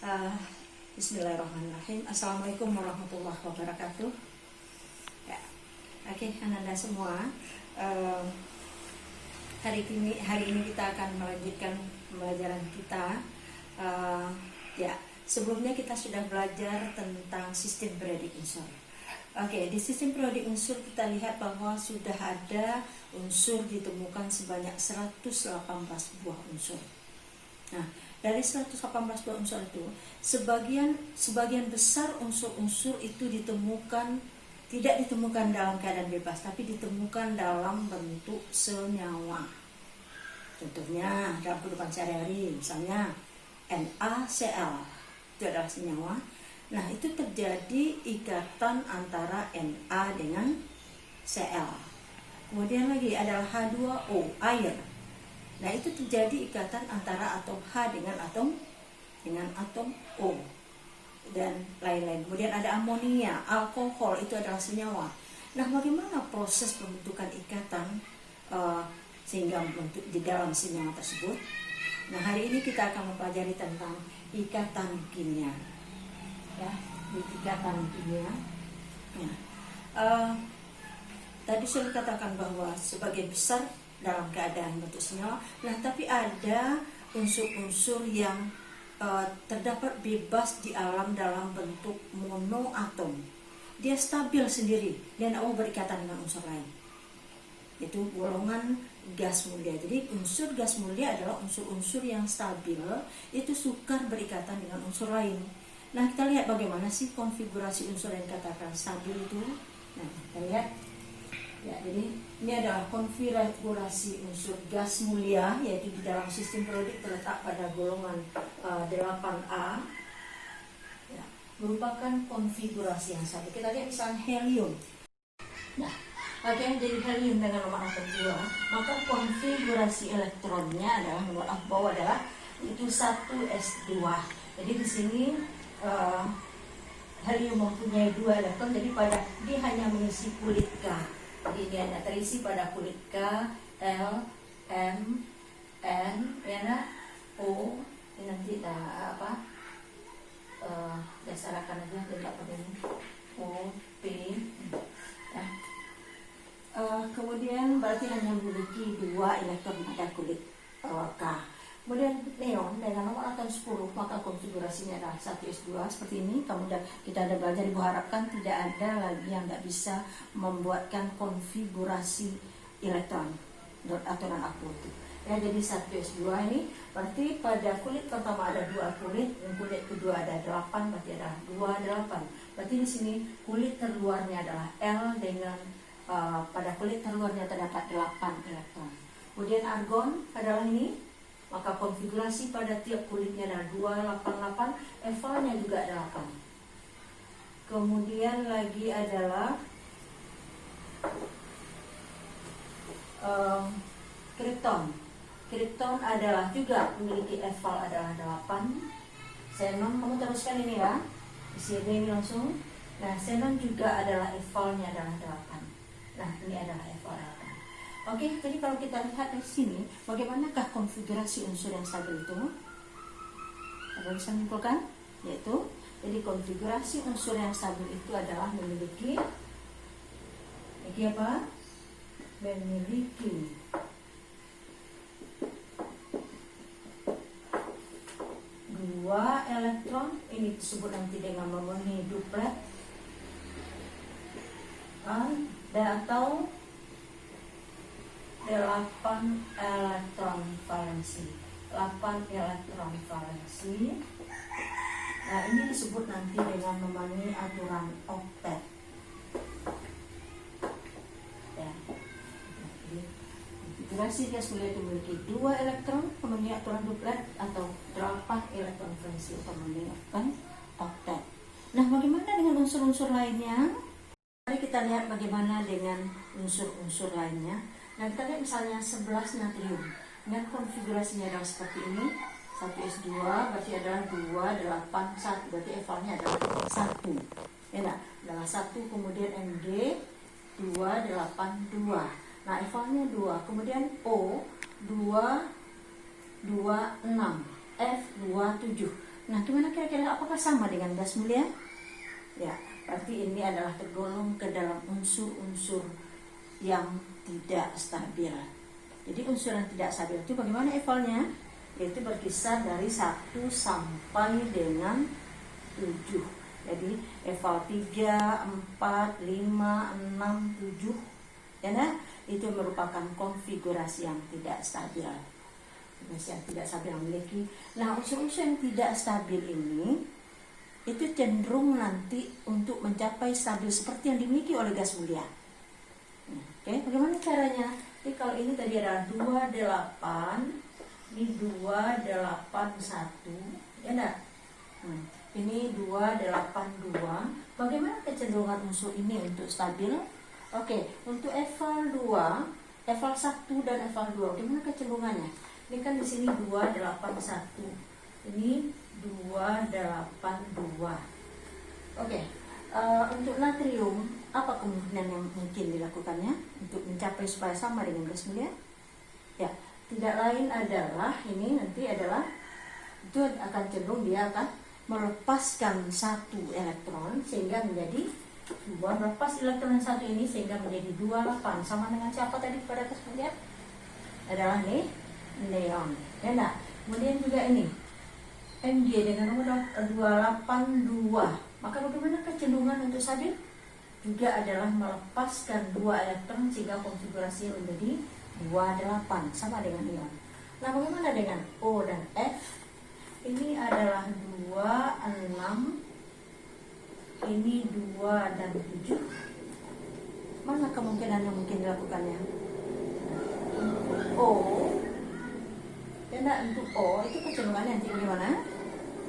Uh, Bismillahirrahmanirrahim. Assalamualaikum warahmatullahi wabarakatuh. Ya, oke, Ananda semua. Hari ini kita akan melanjutkan pembelajaran kita. Ya, sebelumnya kita sudah belajar tentang sistem periodik unsur. Oke, di sistem periodik unsur kita lihat bahwa sudah ada unsur ditemukan sebanyak 118 buah unsur. Nah, dari 118 buah unsur itu, sebagian besar unsur-unsur itu tidak ditemukan dalam keadaan bebas, tapi ditemukan dalam bentuk senyawa. Contohnya dalam kehidupan sehari-hari, misalnya NaCl itu adalah senyawa. Nah, itu terjadi ikatan antara Na dengan Cl. Kemudian lagi adalah H2O, air. Nah, itu terjadi ikatan antara atom H dengan atom O dan lain-lain. Kemudian ada amonia, alkohol, itu adalah senyawa. Nah, bagaimana proses pembentukan ikatan sehingga membentuk di dalam senyawa tersebut? Nah, hari ini kita akan mempelajari tentang ikatan kimia. Ya, ikatan kimia. Ya. Tadi saya katakan bahwa sebagian besar dalam keadaan bentuk senyawa. Nah, tapi ada unsur-unsur yang terdapat bebas di alam dalam bentuk monoatom. Dia stabil sendiri, dia tidak mau berikatan dengan unsur lain. Itu golongan gas mulia. Jadi unsur gas mulia adalah unsur-unsur yang stabil, itu sukar berikatan dengan unsur lain. Nah, kita lihat bagaimana sih konfigurasi unsur yang dikatakan stabil itu. Nah, kita lihat. Ya, jadi ini adalah konfigurasi unsur gas mulia, yaitu di dalam sistem periodik terletak pada golongan 8A. Ya, merupakan konfigurasi yang stabil. Kita lihat misalnya helium. Nah, jadi helium dengan nomor atom 2, maka konfigurasi elektronnya adalah nomor atom bawah adalah itu 1s2. Jadi di sini helium mempunyai 2 elektron, jadi dia hanya mengisi kulit K. Jadi dia hanya terisi pada kulit K, L, M, N, O. Ini nanti dasarkan aja, jadi apa ini? O, P. Ya. Kemudian berarti hanya memiliki 2 elektron pada kulit K. Kemudian neon dengan nomor atom 10, maka konfigurasinya adalah 1s2 seperti ini. Kemudian kita ada belajar, Ibu harapkan tidak ada lagi yang tidak bisa membuatkan konfigurasi elektron atau non aktif. Ya, jadi 1s2 ini berarti pada kulit pertama ada 2 kulit, dan kulit kedua ada 8, berarti ada 28. Berarti di sini kulit terluarnya adalah L dengan pada kulit terluarnya terdapat 8 elektron. Kemudian argon adalah ini. Maka konfigurasi pada tiap kulitnya ada 288, evalnya juga ada 8. Kemudian lagi adalah kripton. Kripton adalah juga memiliki eval adalah 8. Xenon, kamu teruskan ini ya. Di sini ini langsung. Nah, xenon juga adalah evalnya adalah 8. Nah, ini adalah eval 8. Oke, jadi kalau kita lihat di sini, bagaimanakah konfigurasi unsur yang stabil itu? Ada bisa menyimpulkan? Yaitu, jadi konfigurasi unsur yang stabil itu adalah memiliki apa? Memiliki 2 elektron, ini disebut nanti dengan memenuhi duplet, atau 8 elektron valensi. 8 elektron valensi. Nah, ini disebut nanti dengan memenuhi aturan oktet. Ya. Konfigurasi gas mulia itu memiliki 2 elektron memenuhi aturan duplet atau 8 elektron valensi atau memenuhi oktet. Nah, bagaimana dengan unsur-unsur lainnya? Mari kita lihat bagaimana dengan unsur-unsur lainnya. Nah, kita lihat misalnya 11 natrium. Dengan konfigurasinya adalah seperti ini. 1s2 berarti adalah 281, berarti evalnya adalah 1. Ya, adalah 1, kemudian Mg 282. Nah, evalnya 2. Kemudian O 226, F 27. Nah, gimana kira-kira, apakah sama dengan gas mulia? Ya, berarti ini adalah tergolong ke dalam unsur-unsur yang tidak stabil. Jadi unsur yang tidak stabil itu bagaimana evalnya? Yaitu berkisar dari 1 sampai dengan 7. Jadi eval 3, 4, 5, 6, 7, ya nah, itu merupakan konfigurasi yang tidak stabil. Yang tidak stabil memiliki. Nah, unsur-unsur yang tidak stabil ini itu cenderung nanti untuk mencapai stabil seperti yang dimiliki oleh gas mulia. Oke, bagaimana caranya? Jadi kalau ini tadi adalah 28, ini 281, ya enggak? Ini 282. Bagaimana kecenderungan unsur ini untuk stabil? Oke, untuk eval 2, eval 1 dan eval 2, bagaimana kecenderungannya? Ini kan di sini 281. Ini 282. Oke. Untuk natrium, apa kemungkinan yang mungkin dilakukannya untuk mencapai supaya sama dengan gas mulia? Ya, tidak lain adalah ini nanti adalah itu akan cenderung dia akan melepaskan 1 elektron sehingga menjadi 2, melepas elektron 1 ini sehingga menjadi 28. Sama dengan siapa tadi pada gas mulia? Adalah nih neon. Ya enggak? Kemudian juga ini Mg dengan nomor 282. Maka bagaimana kecenderungan untuk stabil? Juga adalah melepaskan 2 elektron sehingga konfigurasinya menjadi 28 sama dengan neon. Nah, bagaimana dengan O dan F? Ini adalah 26, ini 2 dan 7. Mana kemungkinan yang mungkin dilakukannya? O, ya untuk O itu kecenderungannya nanti gimana?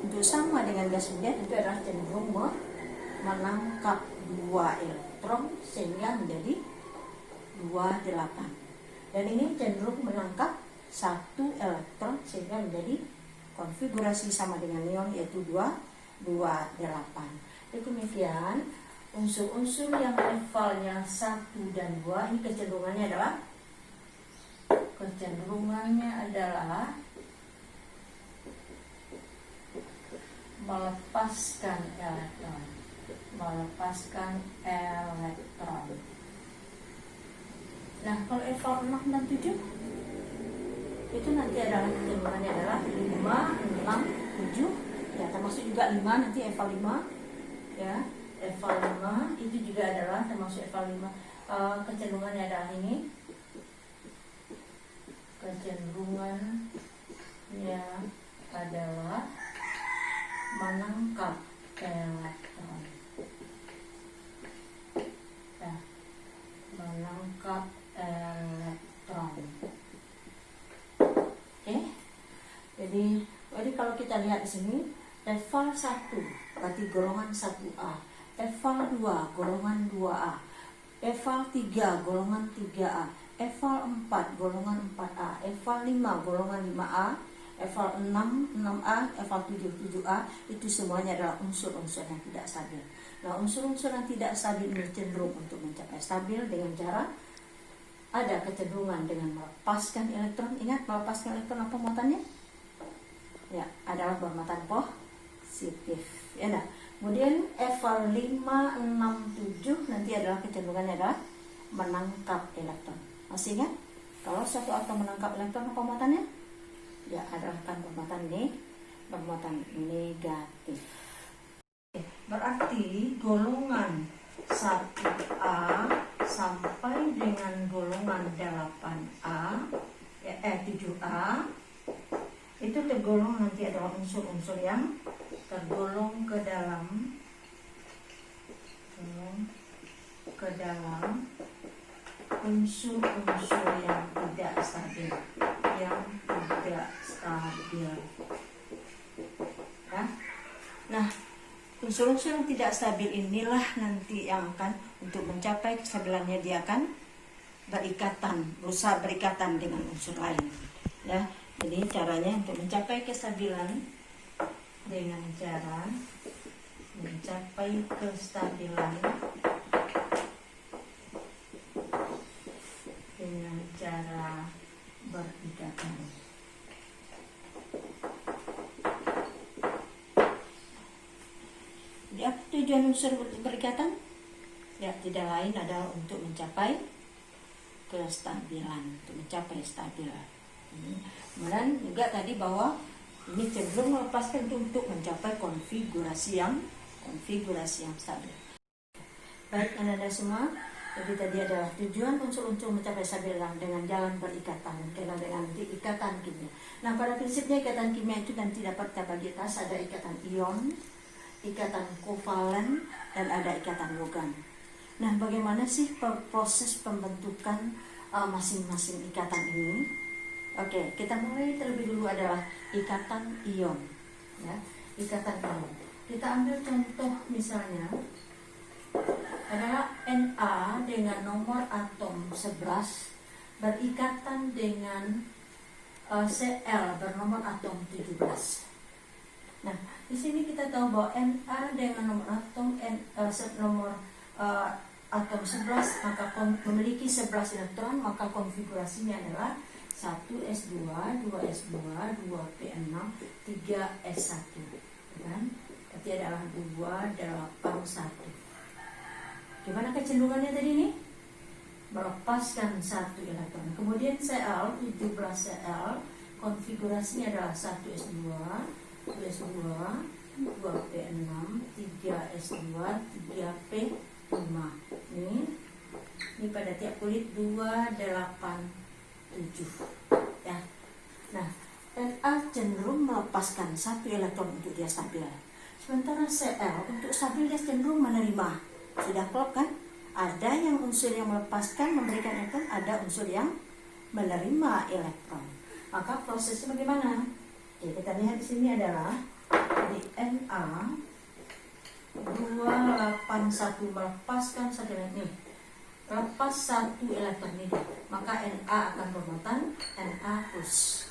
Untuk sama dengan gas mulia itu adalah cenderung menangkap 2 elektron sehingga menjadi 28. Dan ini cenderung menangkap 1 elektron sehingga menjadi konfigurasi sama dengan neon yaitu 228. Demikian unsur-unsur yang levelnya 1 dan 2 ini kecenderungannya adalah melepaskan elektron. Nah, kalau eval 6 dan 7 itu nanti adalah kecenderungannya adalah 5, 6, 7. Ya, termasuk juga 5 nanti eval 5. Ya, eval 5 itu juga adalah termasuk eval 5. Kecenderungannya adalah ini. Kecenderungannya adalah menangkap elektron. Ya, menangkap elektron. Oke. Jadi kalau kita lihat di sini, eval 1 berarti golongan 1A, eval 2 golongan 2A, eval 3 golongan 3A, eval 4 golongan 4A, eval 5 golongan 5A, eval 6 6A, eval 7 7A, itu semuanya adalah unsur-unsur yang tidak stabil. Nah, unsur-unsur yang tidak stabil ini cenderung untuk mencapai stabil dengan cara ada kecenderungan dengan melepaskan elektron. Ingat, melepaskan elektron apa muatannya? Ya, adalah bermuatan positif. Ya, nah. Kemudian eval 5 6 7 nanti adalah kecenderungannya adalah menangkap elektron. Masih ingat? Kalau suatu atom menangkap elektron apa muatannya? Ya, adalah kan bermuatan negatif. Berarti golongan 1A sampai dengan golongan 8A, 7A itu tergolong nanti adalah unsur-unsur yang tergolong ke dalam unsur-unsur yang tidak stabil, ya. Nah, unsur-unsur yang tidak stabil inilah nanti yang akan untuk mencapai kestabilannya dia akan berusaha berikatan dengan unsur lain. Ya, jadi caranya untuk mencapai kestabilan dengan cara dengan cara berikatan. Jadi apa tujuan unsur berikatan? Ya, tidak lain adalah untuk mencapai kestabilan, untuk mencapai stabil. Kemudian juga tadi bahwa ini cenderung melepaskan untuk mencapai konfigurasi yang stabil. Baik anak-anak semua, jadi tadi adalah tujuan unsur-unsur mencapai stabil dengan jalan berikatan, dengan ikatan kimia. Nah, pada prinsipnya ikatan kimia itu nanti dapat kita bagi atas, ada ikatan ion, ikatan kovalen, dan ada ikatan logam. Nah, bagaimana sih proses pembentukan masing-masing ikatan ini? Oke, kita mulai terlebih dulu adalah ikatan ion. Ya, ikatan ion. Kita ambil contoh misalnya adalah Na dengan nomor atom 11 berikatan dengan Cl bernomor atom 17. Nah, di sini kita tahu bahwa Na dengan nomor atom atom 11 maka memiliki 11 elektron, maka konfigurasinya adalah 1s2, 2s2, 2p6, 3s1, kan? Berarti adalah 281. Gimana kecenderungannya tadi ini? Melepaskan 1 elektron. Kemudian Cl, 17 Cl, konfigurasinya adalah 1s2, 2s2, 2p6, 3s2, 3p5. Ini pada tiap kulit 287. Ya. Nah, Na cenderung melepaskan 1 elektron untuk dia stabil. Sementara Cl untuk stabil dia cenderung menerima. Sudah klop kan? Ada yang unsur yang melepaskan memberikan elektron, ada unsur yang menerima elektron. Maka prosesnya bagaimana? Oke, kita lihat di sini adalah di Na 281 melepaskan 1 elektron. Lepas 1 elektron ini, maka Na akan bermuatan Na plus.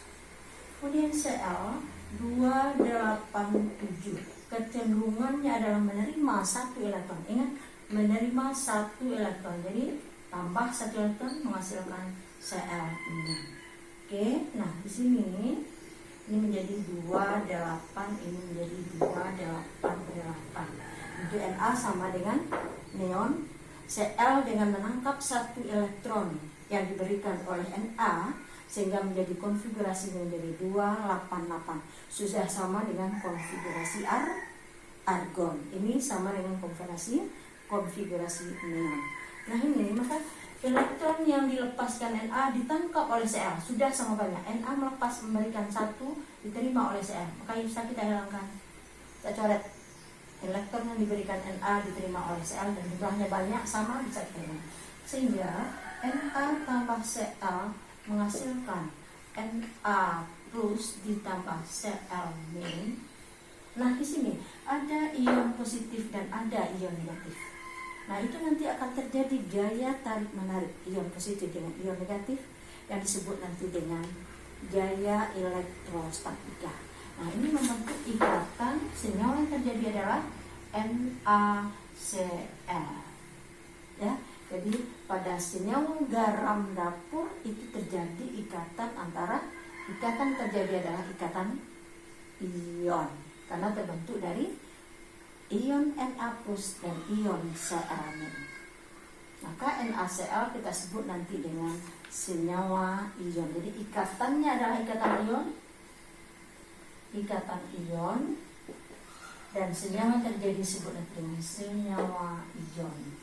Kemudian Cl 287, kecenderungannya adalah menerima 1 elektron. Ingat, menerima 1 elektron, jadi tambah 1 elektron menghasilkan Cl ini. Oke, nah di sini ini menjadi 28, ini menjadi 288. Untuk Na sama dengan neon. Cl dengan menangkap 1 elektron yang diberikan oleh Na sehingga menjadi konfigurasi menjadi 288. Sudah sama dengan konfigurasi argon. Ini sama dengan konfigurasi neon. Nah ini maka elektron yang dilepaskan Na ditangkap oleh Cl sudah sama banyak. Na memberikan 1 diterima oleh Cl, maka bisa kita hilangkan. Kita coret elektron yang diberikan Na diterima oleh Cl dan jumlahnya banyak sama, bisa kita hilangkan. Sehingga Na tambah Cl menghasilkan Na plus ditambah Cl min. Nah di sini ada ion positif dan ada ion negatif. Nah itu nanti akan terjadi gaya tarik menarik ion positif dengan ion negatif yang disebut nanti dengan gaya elektrostatika. Nah ini membentuk ikatan, senyawa yang terjadi adalah NaCl. Ya, jadi pada senyawa garam dapur itu terjadi ikatan terjadi adalah ikatan ion karena terbentuk dari ion Na plus dan ion Cl. Maka NaCl kita sebut nanti dengan senyawa ion. Jadi ikatannya adalah ikatan ion dan senyawa terjadi disebut nanti dengan senyawa ion.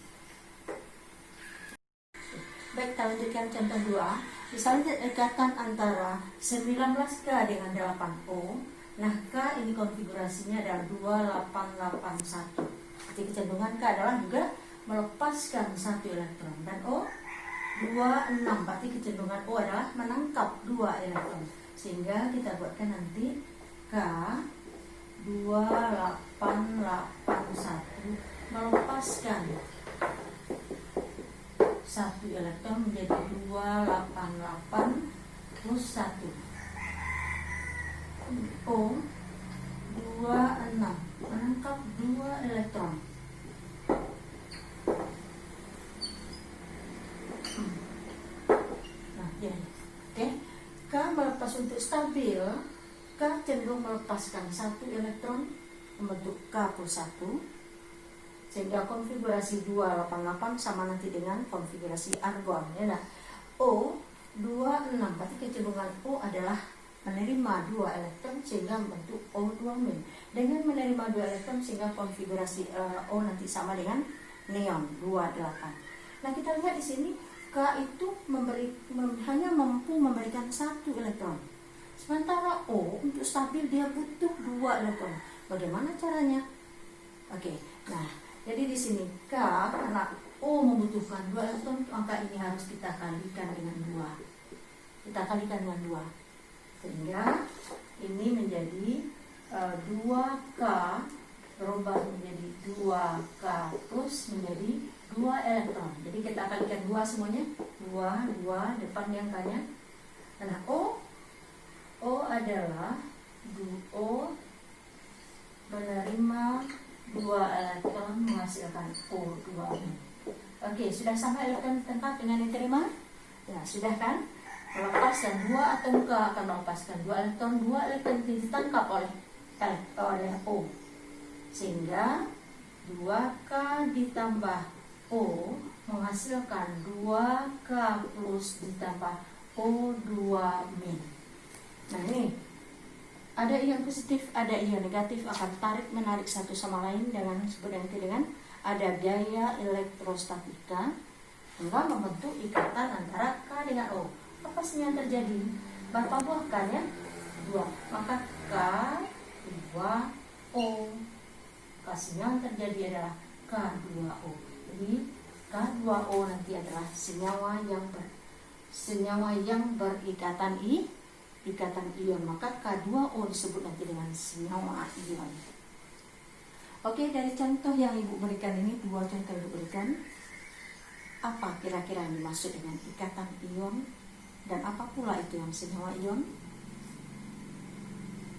Baik, kita lanjutkan contoh 2. Misalnya ikatan antara 19K dengan 8O. Nah, K ini konfigurasinya adalah 2881. Jadi kecenderungan K adalah juga melepaskan 1 elektron. Dan O 26, berarti kecenderungan O adalah menangkap 2 elektron. Sehingga kita buatkan nanti K 2881 melepaskan 1 elektron menjadi 288 plus 1. O 26 menangkap 2 elektron. Nah, ya. Oke. K melepas untuk stabil. K cenderung melepaskan 1 elektron membentuk K plus 1. sehingga konfigurasi 288 sama nanti dengan konfigurasi argon ya. Nah, O26 berarti kecenderungan O adalah menerima 2 elektron sehingga membentuk O2-. Dengan menerima 2 elektron sehingga konfigurasi O nanti sama dengan neon 28. Nah, kita lihat di sini K itu hanya mampu memberikan 1 elektron. Sementara O untuk stabil dia butuh 2 elektron. Bagaimana caranya? Oke. Nah, jadi di sini K karena O membutuhkan 2 elektron, maka ini harus kita kalikan dengan 2. Kita kalikan dengan 2. Sehingga ini menjadi 2K berubah menjadi 2K plus menjadi 2 elektron. Jadi kita kalikan 2 semuanya. 2 depan yang K-nya. Nah, O adalah O menerima 2 elektron menghasilkan O2. Oke, sudah sama elektron tempat dengan yang terima? Ya, sudah kan? Melepaskan 2 atom K akan melepaskan 2 elektron. 2 elektron itu ditangkap oleh O. Sehingga 2K ditambah O menghasilkan 2K plus ditambah O2-. Nah, ini ada ion positif, ada ion negatif akan tarik menarik satu sama lain dengan ada gaya elektrostatika hingga membentuk ikatan antara K dengan O. Apa sih yang terjadi? Berapa buah K nya? 2. Maka K 2O. Kasihnya yang terjadi adalah K2O. Jadi K2O nanti adalah senyawa yang berikatan ion. Maka K2O disebut nanti dengan senyawa ion. Oke, dari contoh yang Ibu berikan ini, 2 contoh Ibu berikan, apa kira-kira yang dimaksud dengan ikatan ion dan apa pula itu yang senyawa ion?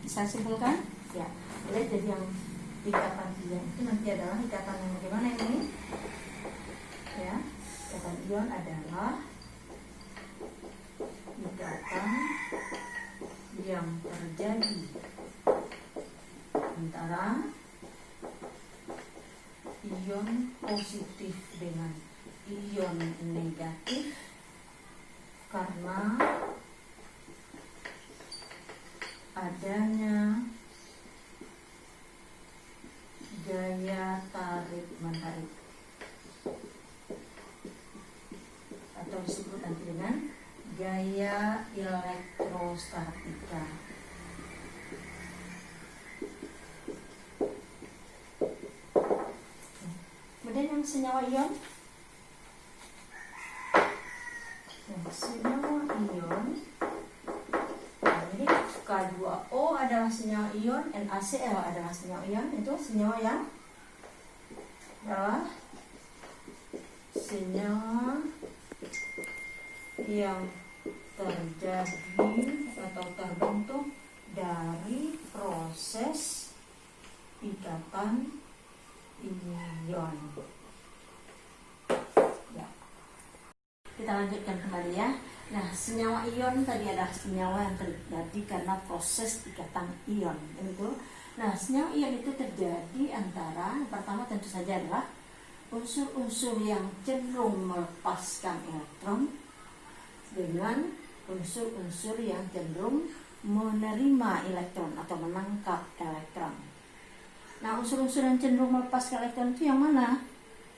Bisa simpulkan? Ya, jadi yang ikatan ion itu nanti adalah ikatan yang bagaimana ini? Ya, ikatan ion adalah ikatan yang terjadi antara ion positif dengan ion negatif karena adanya gaya tarik menarik atau disebut nanti dengan gaya elektrostatika. Kemudian yang senyawa ion, jadi K2O adalah senyawa ion, NaCl adalah senyawa ion. Itu senyawa yang adalah senyawa yang terjadi atau terbentuk dari proses ikatan ion. Ya. Kita lanjutkan kembali ya. Nah, senyawa ion tadi adalah senyawa yang terjadi karena proses ikatan ion. Itu. Nah, senyawa ion itu terjadi antara, yang pertama tentu saja adalah unsur-unsur yang cenderung melepaskan elektron dengan unsur-unsur yang cenderung menerima elektron atau menangkap elektron. Nah, unsur-unsur yang cenderung melepaskan elektron itu yang mana?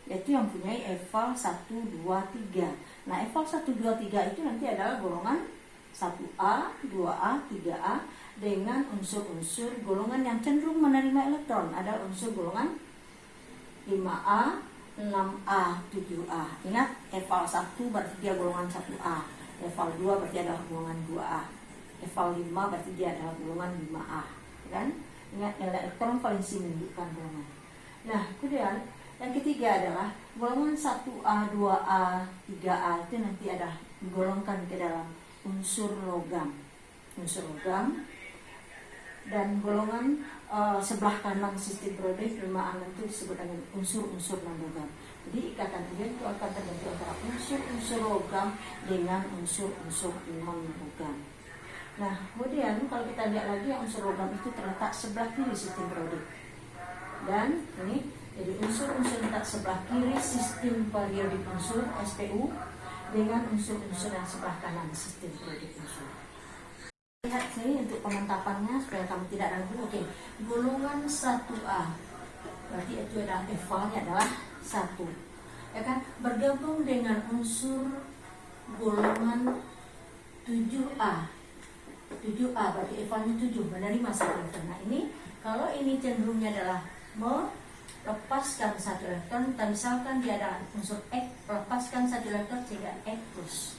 Yaitu yang punya eval 1, 2, 3. Nah, eval 1, 2, 3 itu nanti adalah golongan 1A, 2A, 3A dengan unsur-unsur golongan yang cenderung menerima elektron adalah unsur golongan 5A, 6A, 7A. Ingat, eval 1 berarti dia golongan 1A. Eval 2 berarti adalah golongan 2A. Eval 5 berarti dia adalah golongan 5A. Kan? Ingat, elektron valensi menunjukkan golongan. Nah, kemudian yang ketiga adalah golongan 1A, 2A, 3A itu nanti adalah digolongkan ke dalam unsur logam. Unsur logam. Dan golongan sebelah kanan sistem periodik 5A itu disebut dengan unsur-unsur non-logam. Jadi ikatan ion itu akan terjadi antara unsur-unsur logam dengan unsur-unsur non-logam. Nah, kemudian kalau kita lihat lagi unsur logam itu terletak sebelah kiri sistem periodik. Dan ini Jadi unsur-unsur letak sebelah kiri sistem periodik unsur SPU dengan unsur-unsur yang sebelah kanan sistem periodik unsur. Lihat sini untuk pemantapannya supaya kamu tidak ragu. Oke, golongan 1A berarti itu adalah EVA-nya adalah 1, ya kan, bergabung dengan unsur golongan 7A. 7A berarti EVA-nya 7, menerima 1 elektron. Nah ini kalau ini cenderungnya adalah melepaskan 1 elektron, dan misalkan dia ada unsur X, lepaskan 1 elektron sehingga X plus.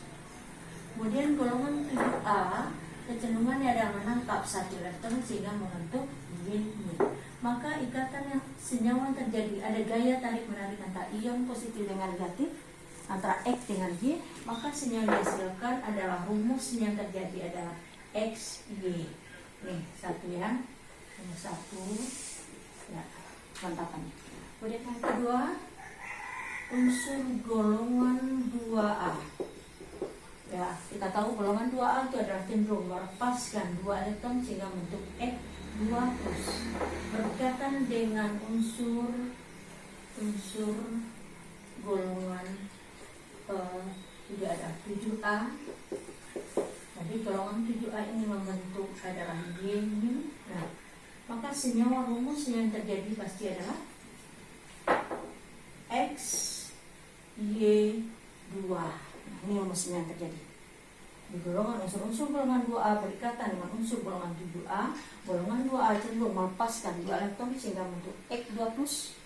Kemudian golongan 7A kecenderungannya ada menangkap 1 elektron sehingga membentuk Y. Maka ikatan yang senyawa terjadi, ada gaya tarik menarik antara ion positif dengan negatif, antara X dengan Y, maka senyawa yang dihasilkan adalah rumusnya yang terjadi adalah XY. Nih, satu ya. Nomor 1 ya, mantapannya. Kemudian yang kedua, unsur golongan 2A. Ya, kita tahu golongan 2A itu adalah cenderung melepaskan 2 elektron sehingga membentuk X2 plus. Berkaitan dengan unsur golongan juga ada 7A. Jadi golongan 7A ini membentuk adalah Y. Nah, maka senyawa rumus yang terjadi pasti adalah XY2. Nah, ini rumusnya yang terjadi. Di golongan unsur golongan 2A berikatan dengan unsur golongan 7A, golongan 2A cenderung melepaskan 2 elektron sehingga membentuk X2 plus.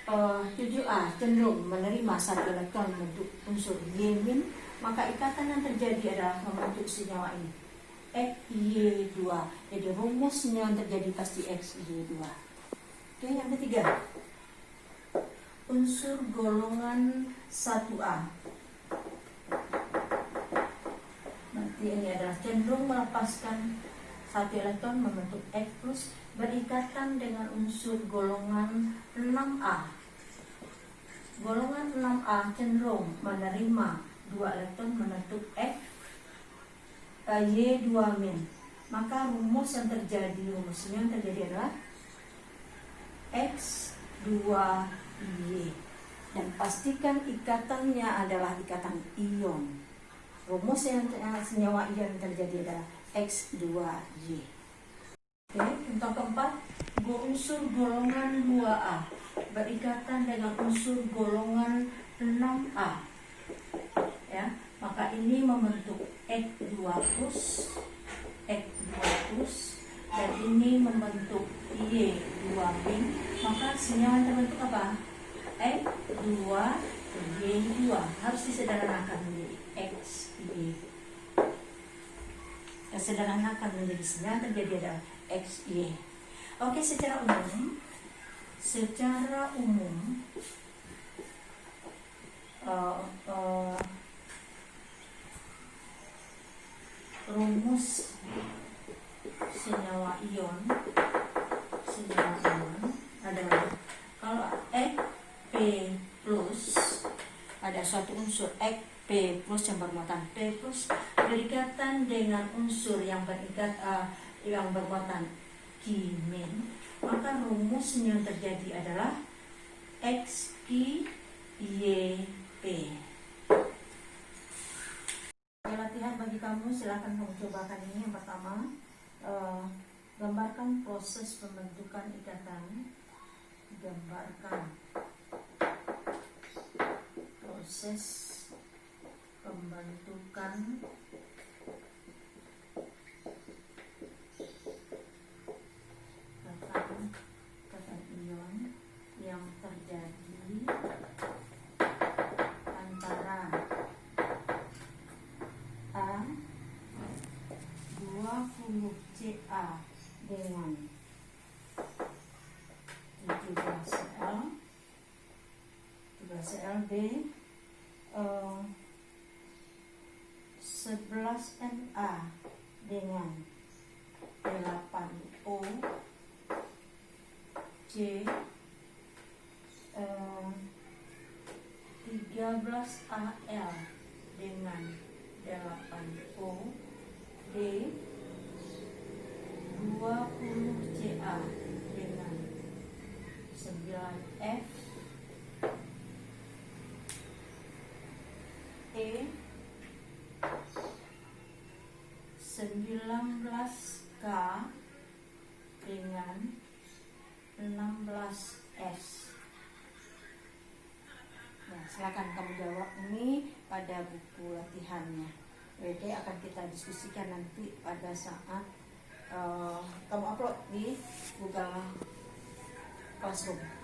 7A cenderung menerima 1 elektron membentuk unsur Y-, maka ikatan yang terjadi adalah membentuk senyawa ini XY2. Jadi rumusnya yang terjadi pasti XY2. Oke, yang ketiga, unsur golongan 1A. Berarti ini adalah cenderung melepaskan 1 elektron membentuk X plus, berikatan dengan unsur golongan 6A. Golongan 6A cenderung menerima 2 elektron membentuk Y2 min. Maka rumus yang terjadi, rumusnya yang terjadi adalah X2Y. Dan pastikan ikatannya adalah ikatan ion. Rumus yang senyawa ion terjadi adalah X2Y. Oke, contoh keempat, unsur golongan 2A berikatan dengan unsur golongan 6A. Ya, maka ini membentuk X2 plus, dan ini membentuk Y2 min. Maka senyawa yang terbentuk apa? X2Y2 harus disederhanakan menjadi XY. Sederhanakan menjadi senyawa terjadi adalah XY. Oke, secara umum rumus senyawa ion adalah kalau P plus ada suatu unsur P plus yang bermuatan P plus berikatan dengan unsur yang bermuatan Q min, maka rumusnya yang terjadi adalah XQYP. Latihan bagi kamu, silakan kamu cobakan ini. Yang pertama, gambarkan proses pembentukan ikatan. Gambarkan proses pembentukan ikatan ion yang terjadi antara A20Ca dengan 17Cl B 11Na dengan 8O C 13Al dengan 8O D 20Ca dengan 9 F E 19K dengan 16S. Nah, silakan kamu jawab ini pada buku latihannya. WD akan kita diskusikan nanti pada saat kamu upload di Google Classroom.